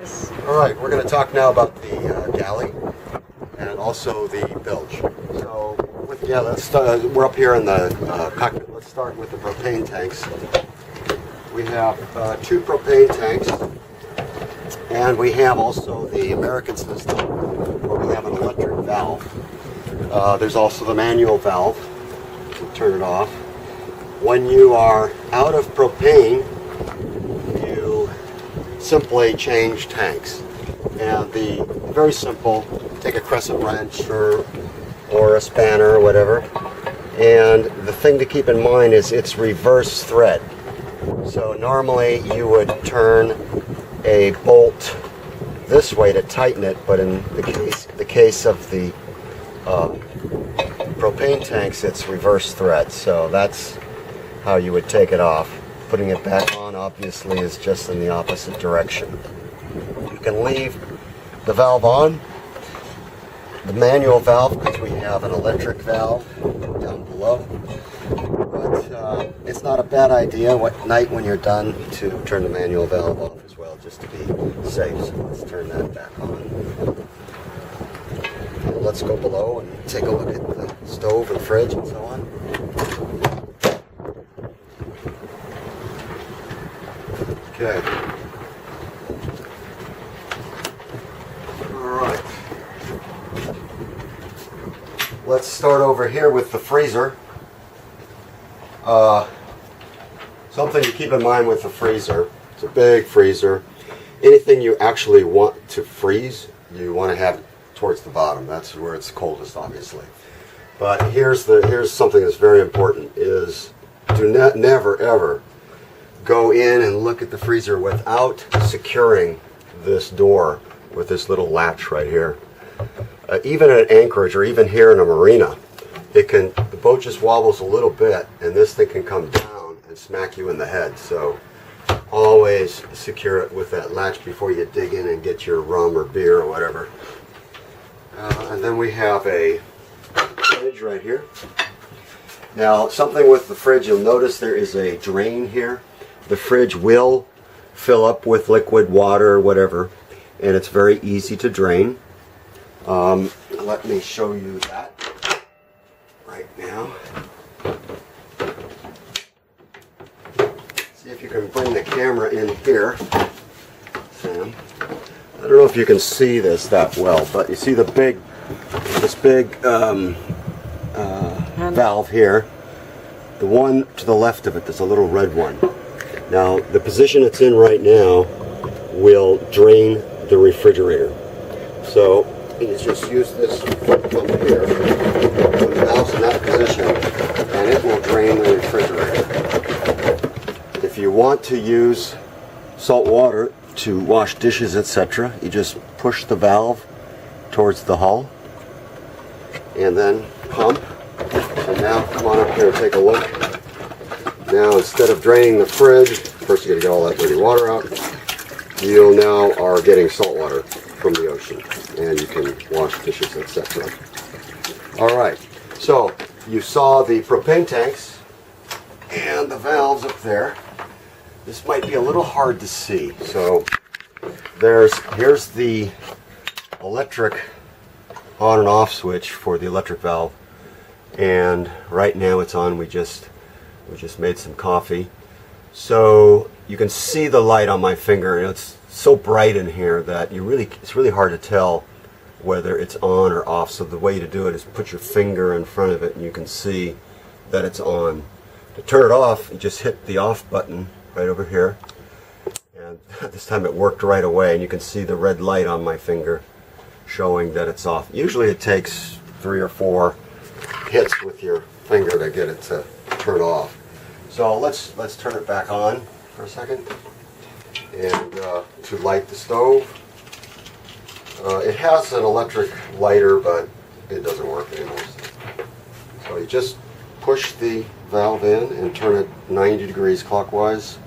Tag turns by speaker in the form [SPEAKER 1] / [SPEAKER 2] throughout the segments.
[SPEAKER 1] Alright, we're going to talk now about the Galley and also the Bilge. So, we're up here in the cockpit. Let's start with the propane tanks. We have two propane tanks, and we have also the American system where we have an electric valve. There's also the manual valve. You turn it off. When you are out of propane, you simply change tanks. And very simple, take a crescent wrench or a spanner or whatever. And the thing to keep in mind is it's reverse thread. So normally you would turn a bolt this way to tighten it, but in the case of the propane tanks, it's reverse thread. So that's how you would take it off. Putting it back on, obviously, is just in the opposite direction. You can leave the valve on, the manual valve, because we have an electric valve down below. But it's not a bad idea at night when you're done to turn the manual valve off as well, just to be safe. So let's turn that back on. And let's go below and take a look at the stove and fridge and so on. Okay. Alright. Let's start over here with the freezer. Something to keep in mind with the freezer. It's a big freezer. Anything you actually want to freeze, you want to have it towards the bottom. That's where it's coldest, obviously. But here's something that's very important: is never ever go in and look at the freezer without securing this door with this little latch right here. Even at anchorage, or even here in a marina, the boat just wobbles a little bit, and this thing can come down and smack you in the head. So always secure it with that latch before you dig in and get your rum or beer or whatever. And then we have a fridge right here. Now, something with the fridge, you'll notice there is a drain here. The fridge will fill up with liquid, water, whatever, and it's very easy to drain. Let me show you that right now. See if you can bring the camera in here, Sam. I don't know if you can see this that well, but you see this big valve here. The one to the left of it, there's a little red one. Now, the position it's in right now will drain the refrigerator. So, you just use this pump here, when the valve's in that position, and it will drain the refrigerator. If you want to use salt water to wash dishes, etc., you just push the valve towards the hull, and then pump. And now, come on up here and take a look. Now, instead of draining the fridge, first you got to get all that dirty water out. You now are getting salt water from the ocean, and you can wash dishes, etc. All right. So you saw the propane tanks and the valves up there. This might be a little hard to see. So here's the electric on and off switch for the electric valve, and right now it's on. We just made some coffee, so you can see the light on my finger. It's so bright in here that it's really hard to tell whether it's on or off. So the way to do it is put your finger in front of it, and you can see that it's on. To turn it off, you just hit the off button right over here, and this time it worked right away, and you can see the red light on my finger showing that it's off. Usually it takes 3 or 4 hits with your finger to get it to turn off. So let's turn it back on for a second, and to light the stove. It has an electric lighter, but it doesn't work anymore. So you just push the valve in and turn it 90 degrees clockwise,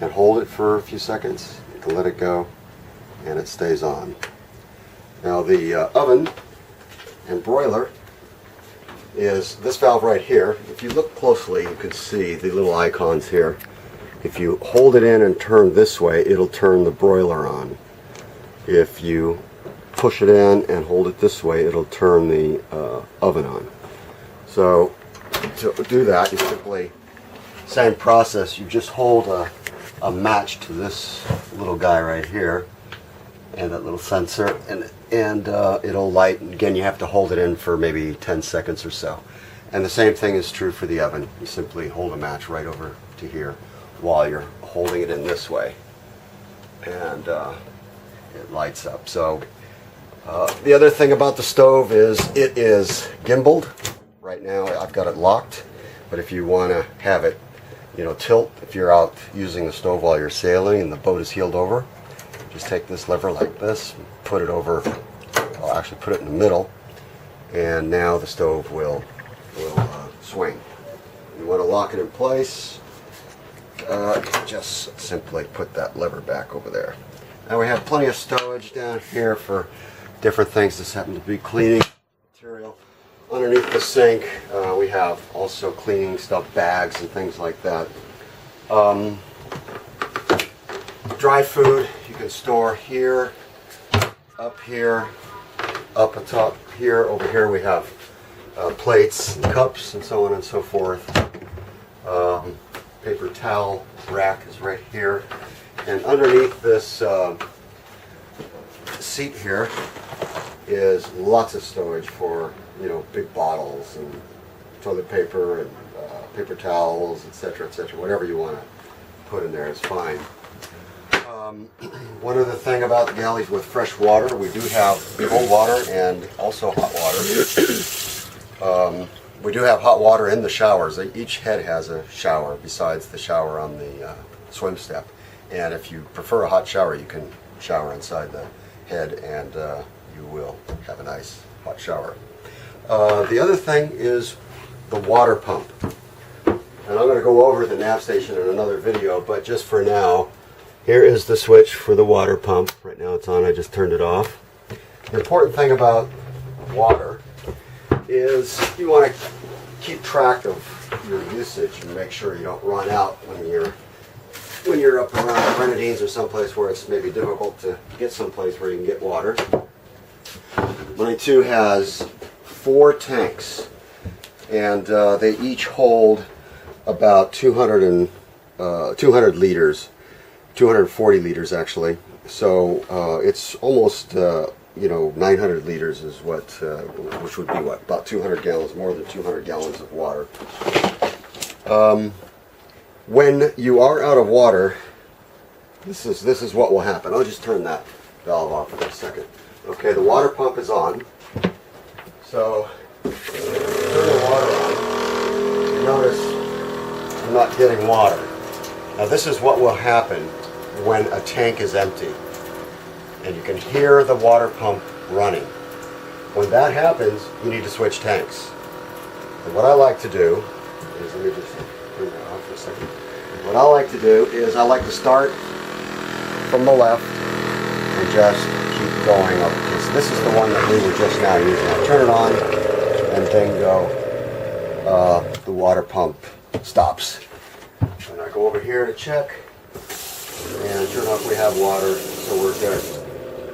[SPEAKER 1] and hold it for a few seconds. You can let it go, and it stays on. Now the oven and broiler is this valve right here. If you look closely, you can see the little icons here. If you hold it in and turn this way, it'll turn the broiler on. If you push it in and hold it this way, it'll turn the oven on. So to do that, you simply, same process, you just hold a match to this little guy right here and that little sensor, and it'll light. Again, you have to hold it in for maybe 10 seconds or so. And the same thing is true for the oven. You simply hold a match right over to here while you're holding it in this way, and it lights up. So the other thing about the stove is it is gimbaled. Right now I've got it locked, but if you want to have it, tilt, if you're out using the stove while you're sailing and the boat is heeled over, just take this lever like this, put it over, I'll actually put it in the middle, and now the stove will swing. You want to lock it in place, just simply put that lever back over there. Now we have plenty of stowage down here for different things. This happens to be cleaning material. Underneath the sink, we have also cleaning stuff, bags and things like that. Dry food you can store here, up atop here. Over here we have plates and cups and so on and so forth. Paper towel rack is right here. And underneath this seat here is lots of storage for, big bottles and toilet paper and paper towels, etc., etc. Whatever you want to put in there is fine. One other thing about the galleys with fresh water, we do have cold water and also hot water. We do have hot water in the showers. Each head has a shower besides the shower on the swim step. And if you prefer a hot shower, you can shower inside the head, and you will have a nice hot shower. The other thing is the water pump. And I'm going to go over the nav station in another video, but just for now, here is the switch for the water pump. Right now it's on, I just turned it off. The important thing about water is you want to keep track of your usage and make sure you don't run out when you're up around the Grenadines or someplace where it's maybe difficult to get someplace where you can get water. Monet 2 has 4 tanks, and they each hold about 200 liters, 240 liters actually. So it's almost 900 liters is what, which would be what, about 200 gallons, more than 200 gallons of water. When you are out of water, this is what will happen. I'll just turn that valve off for a second. Okay, the water pump is on. So turn the water on. You notice I'm not getting water. Now this is what will happen when a tank is empty. And you can hear the water pump running. When that happens, you need to switch tanks. And what I like to do is, let me just turn that off for a second. What I like to do is I like to start from the left and just keep going up. This is the one that we were just now using. I turn it on and bingo, the water pump stops. And I go over here to check, and sure enough we have water, so we're good.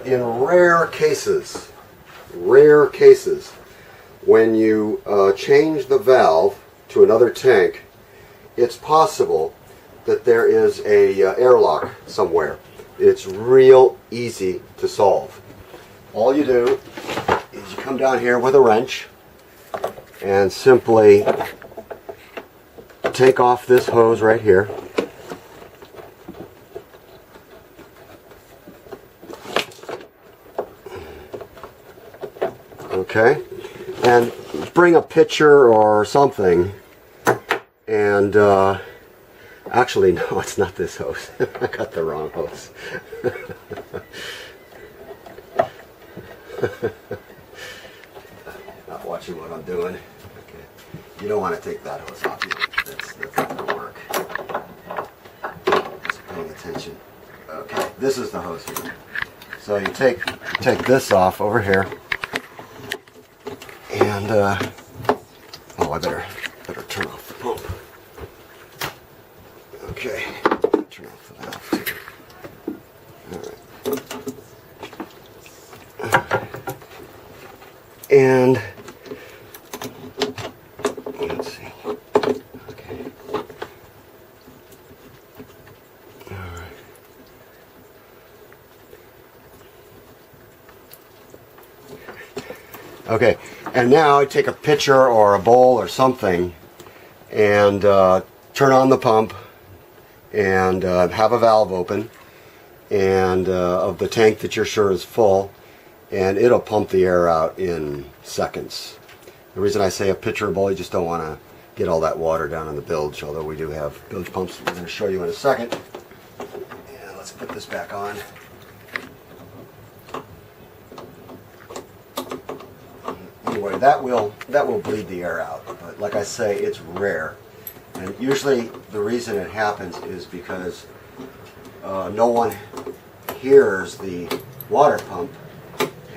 [SPEAKER 1] In rare cases, when you change the valve to another tank, it's possible that there is a airlock somewhere. It's real easy to solve. All you do is you come down here with a wrench and simply take off this hose right here. Okay, and bring a pitcher or something, and actually no, it's not this hose. I got the wrong hose. Not watching what I'm doing. Okay, you don't want to take that hose off. That's not going to work. Just paying attention. Okay, this is the hose here. So you take this off over here. And oh, I better turn off the pump. Okay, And let's see. Okay. All right. Okay, and now I take a pitcher or a bowl or something and turn on the pump and have a valve open and of the tank that you're sure is full, and it'll pump the air out in seconds. The reason I say a pitcher or bowl, you just don't want to get all that water down in the bilge, although we do have bilge pumps we're going to show you in a second. And let's put this back on. Anyway, that will bleed the air out, but like I say, it's rare. And usually the reason it happens is because no one hears the water pump,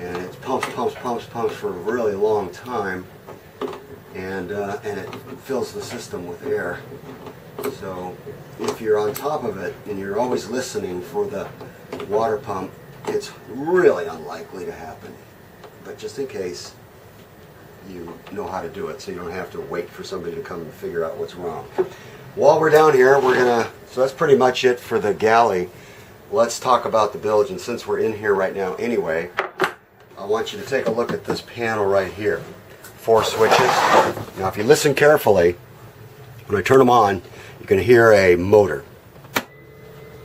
[SPEAKER 1] and it pumps for a really long time, and it fills the system with air. So if you're on top of it and you're always listening for the water pump, it's really unlikely to happen. But just in case, you know how to do it, so you don't have to wait for somebody to come and figure out what's wrong. While we're down here, so that's pretty much it for the Galley. Let's talk about the bilge, and since we're in here right now anyway, I want you to take a look at this panel right here. 4 switches. Now if you listen carefully, when I turn them on, you can hear a motor.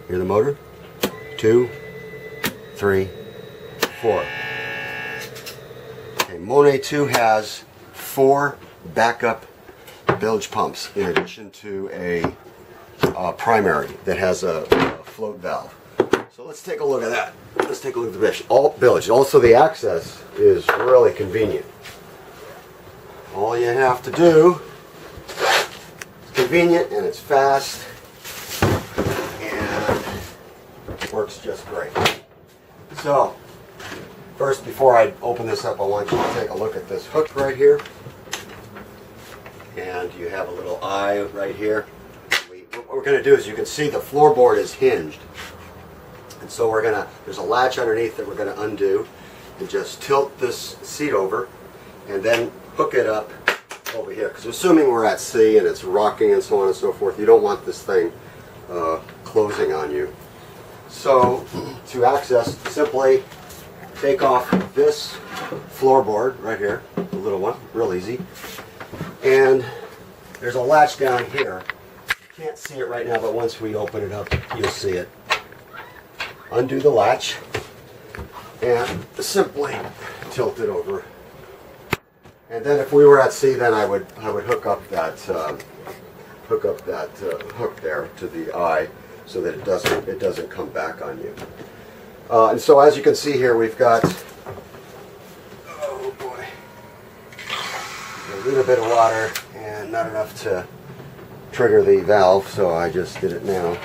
[SPEAKER 1] Hear the motor? 2, 3, 4. Monet 2 has 4 backup bilge pumps in addition to a primary that has a float valve. So let's take a look at that. Let's take a look at the bilge. Also, the access is really convenient. All you have to do, it's convenient and it's fast and it works just great. So, first, before I open this up, I want you to take a look at this hook right here. And you have a little eye right here. What we're going to do is, you can see the floorboard is hinged. And so there's a latch underneath that we're going to undo and just tilt this seat over and then hook it up over here. Because assuming we're at sea and it's rocking and so on and so forth, you don't want this thing closing on you. So to access, simply take off this floorboard right here, the little one, real easy. And there's a latch down here. You can't see it right now, but once we open it up, you'll see it. Undo the latch and simply tilt it over. And then if we were at sea, then I would hook up that hook there to the eye so that it doesn't come back on you. And so as you can see here, we've got, oh boy, a little bit of water and not enough to trigger the valve, so I just did it now.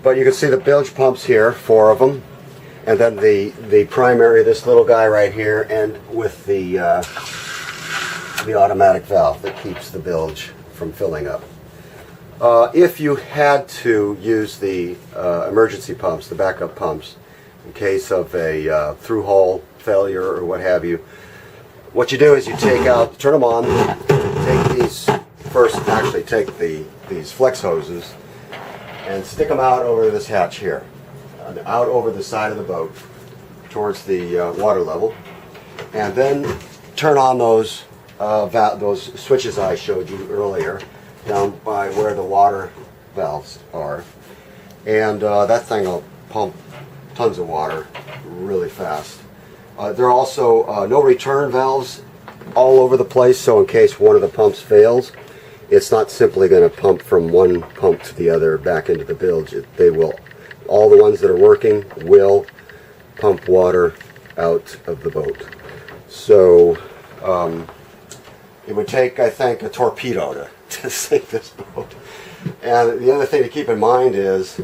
[SPEAKER 1] But you can see the bilge pumps here, 4 of them, and then the primary, this little guy right here, and with the automatic valve that keeps the bilge from filling up. If you had to use the emergency pumps, the backup pumps, in case of a through-hole failure or what have you, what you do is you turn them on, take these, first actually take these flex hoses and stick them out over this hatch here, out over the side of the boat towards the water level, and then turn on those switches I showed you earlier down by where the water valves are, and that thing will pump tons of water really fast. There are also no return valves all over the place, so in case one of the pumps fails, it's not simply going to pump from one pump to the other back into the bilge. All the ones that are working will pump water out of the boat. So it would take, I think, a torpedo to sink this boat. And the other thing to keep in mind is